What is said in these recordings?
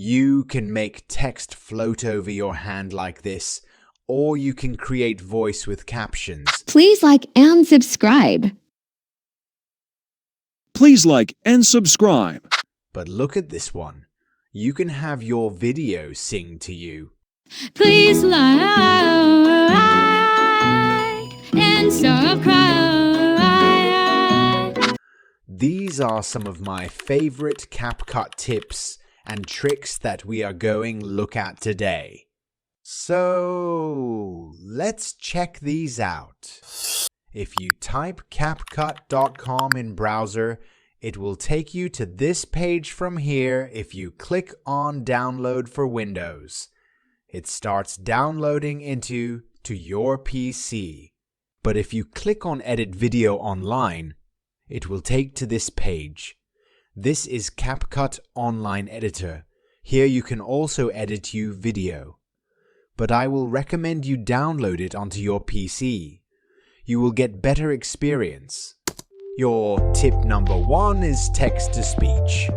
You can make text float over your hand like this, or you can create voice with captions. Please like and subscribe. Please like and subscribe. But look at this one. You can have your video sing to you. Please like and subscribe. These are some of my favorite CapCut tips and tricks that we are going to look at today. So let's check these out. If you type CapCut.com in browser, it will take you to this page from here. If you click on download for Windows, it starts downloading to your PC. But if you click on edit video online, it will take to this page. This is CapCut Online Editor. Here you can also edit your video. But I will recommend you download it onto your PC. You will get better experience. Your tip number 1 is text-to-speech.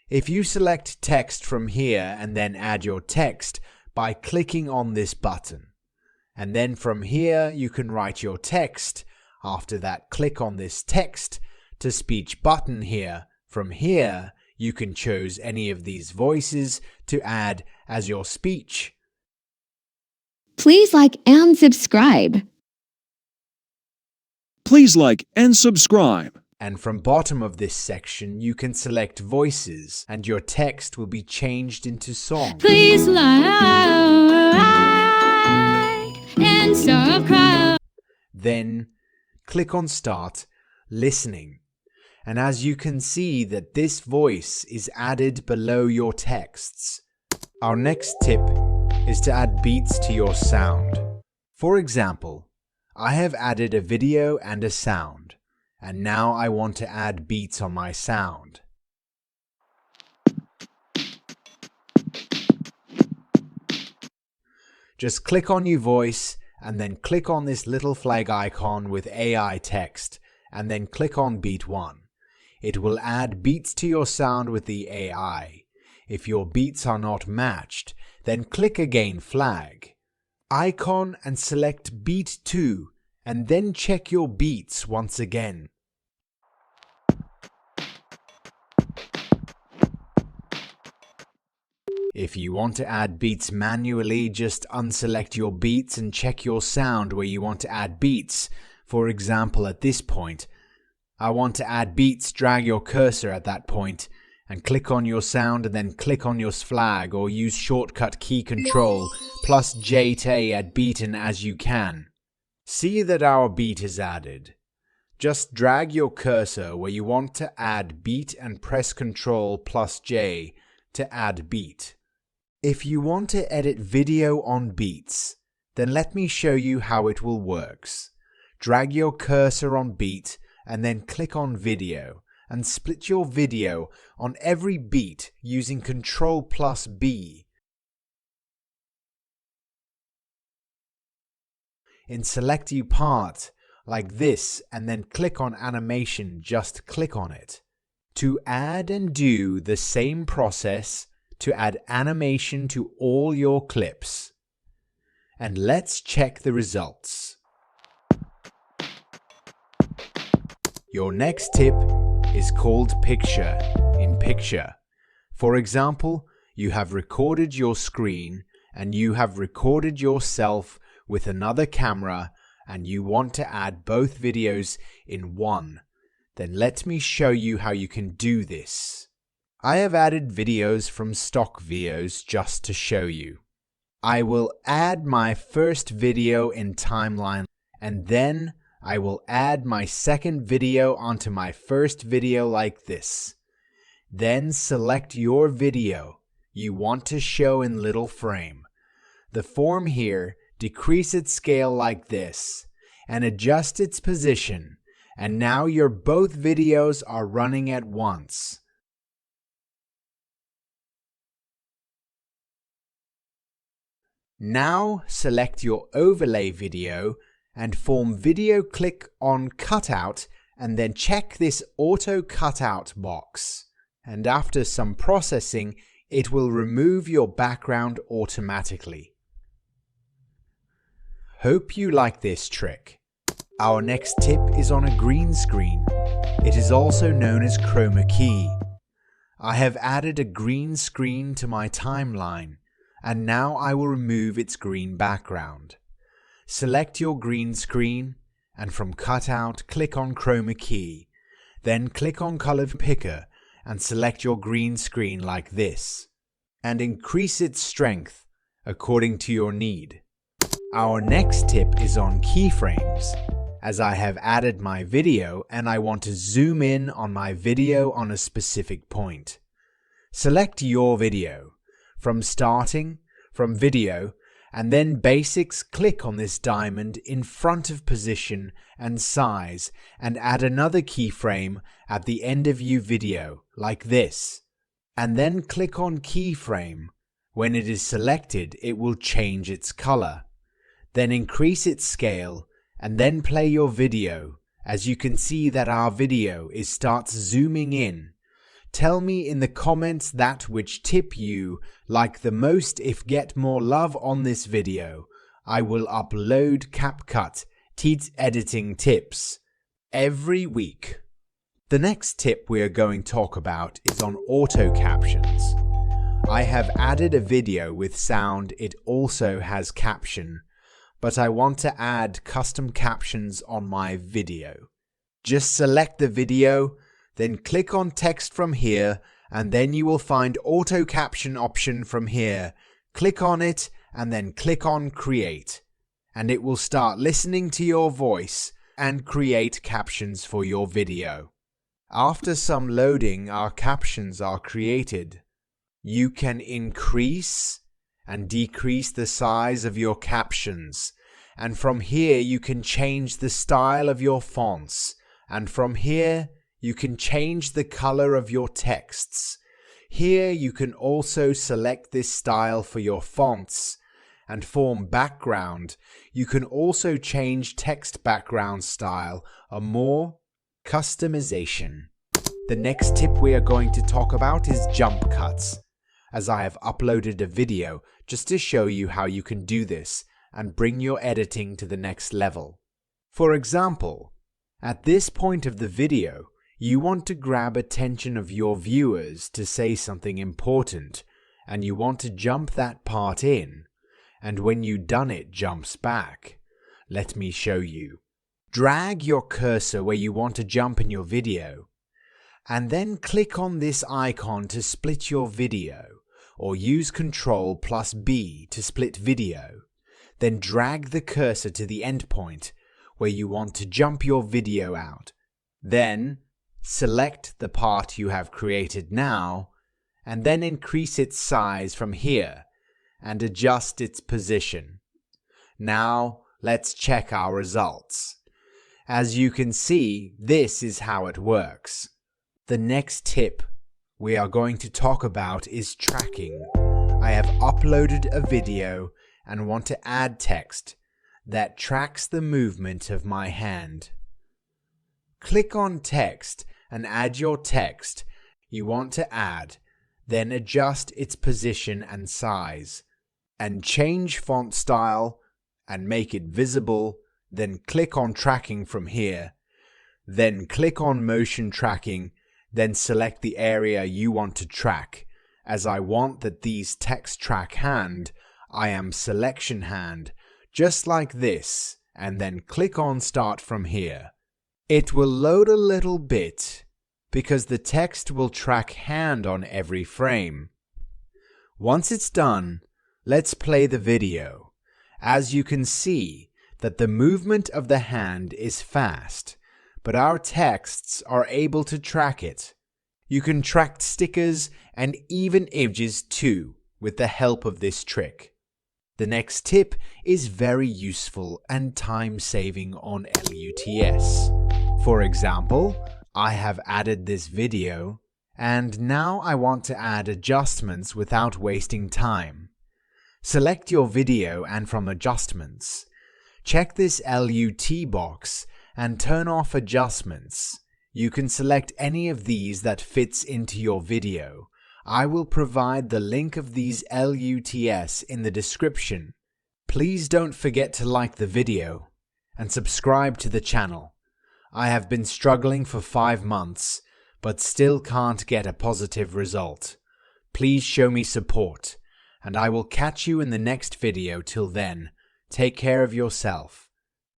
If you select text from here and then add your text by clicking on this button. And then from here you can write your text. After that, click on this text-to-speech button here. From here, you can choose any of these voices to add as your speech. Please like and subscribe. Please like and subscribe. And from bottom of this section, you can select voices and your text will be changed into song. Please like and subscribe. Then click on Start Listening. And as you can see that this voice is added below your texts. Our next tip is to add beats to your sound. For example, I have added a video and a sound, and now I want to add beats on my sound. Just click on your voice and then click on this little flag icon with AI text and then click on beat 1. It will add beats to your sound with the AI. If your beats are not matched, then click again flag icon and select beat 2 and then check your beats once again. If you want to add beats manually, just unselect your beats and check your sound where you want to add beats. For example, at this point, I want to add beats, drag your cursor at that point and click on your sound and then click on your flag or use shortcut key control +J to add beat in as you can. See that our beat is added. Just drag your cursor where you want to add beat and press Ctrl +J to add beat. If you want to edit video on beats, then let me show you how it will works. Drag your cursor on beat and then click on video and split your video on every beat using Ctrl+B. In select your part like this and then click on animation, just click on it. To add and do the same process to add animation to all your clips. And let's check the results. Your next tip is called picture in picture. For example, you have recorded your screen and you have recorded yourself with another camera and you want to add both videos in one. Then let me show you how you can do this. I have added videos from stock videos just to show you. I will add my first video in timeline and then I will add my second video onto my first video like this. Then select your video you want to show in little frame. The form here, decrease its scale like this and adjust its position, and now your both videos are running at once. Now select your overlay video and form video, click on cutout and then check this auto cutout box. And after some processing, It will remove your background automatically. Hope you like this trick. Our next tip is on a green screen. It is also known as chroma key. I have added a green screen to my timeline, and now I will remove its green background. Select your green screen, and from Cutout, click on Chroma Key. Then click on Color Picker and select your green screen like this, and increase its strength according to your need. Our next tip is on keyframes, as I have added my video and I want to zoom in on my video on a specific point. Select your video. From Starting, from Video, and then Basics, click on this diamond in front of Position and Size and add another keyframe at the end of your video, like this. And then click on Keyframe. When it is selected, it will change its color. Then increase its scale and then play your video. As you can see that our video starts zooming in. Tell me in the comments that which tip you like the most. If get more love on this video, I will upload CapCut editing tips every week. The next tip we are going to talk about is on auto captions. I have added a video with sound. It also has caption, but I want to add custom captions on my video. Just select the video, then click on text from here, and then you will find auto caption option from here. Click on it and then click on create, and it will start listening to your voice and create captions for your video. After some loading, our captions are created. You can increase and decrease the size of your captions, and from here you can change the style of your fonts, and from here you can change the color of your texts. Here you can also select this style for your fonts, and form background. You can also change text background style, or more customization. The next tip we are going to talk about is jump cuts, as I have uploaded a video just to show you how you can do this and bring your editing to the next level. For example, at this point of the video, you want to grab attention of your viewers to say something important, and you want to jump that part in, and when you done it jumps back. Let me show you. Drag your cursor where you want to jump in your video, and then click on this icon to split your video, or use Ctrl+B to split video. Then drag the cursor to the end point where you want to jump your video out. Then select the part you have created now, and then increase its size from here and adjust its position. Now let's check our results. As you can see, this is how it works. The next tip we are going to talk about is tracking. I have uploaded a video and want to add text that tracks the movement of my hand. Click on text and add your text you want to add, then adjust its position and size, and change font style and make it visible, then click on tracking from here. Then click on motion tracking, then select the area you want to track. As I want that these text track hand, I am selection hand, just like this, and then click on start from here. It will load a little bit because the text will track hand on every frame. Once it's done, let's play the video. As you can see that the movement of the hand is fast, but our texts are able to track it. You can track stickers and even images too with the help of this trick. The next tip is very useful and time-saving on LUTs. For example, I have added this video, and now I want to add adjustments without wasting time. Select your video and from Adjustments, check this LUT box and turn off Adjustments. You can select any of these that fits into your video. I will provide the link of these LUTs in the description. Please don't forget to like the video and subscribe to the channel. I have been struggling for 5 months, but still can't get a positive result. Please show me support, and I will catch you in the next video. Till then, take care of yourself.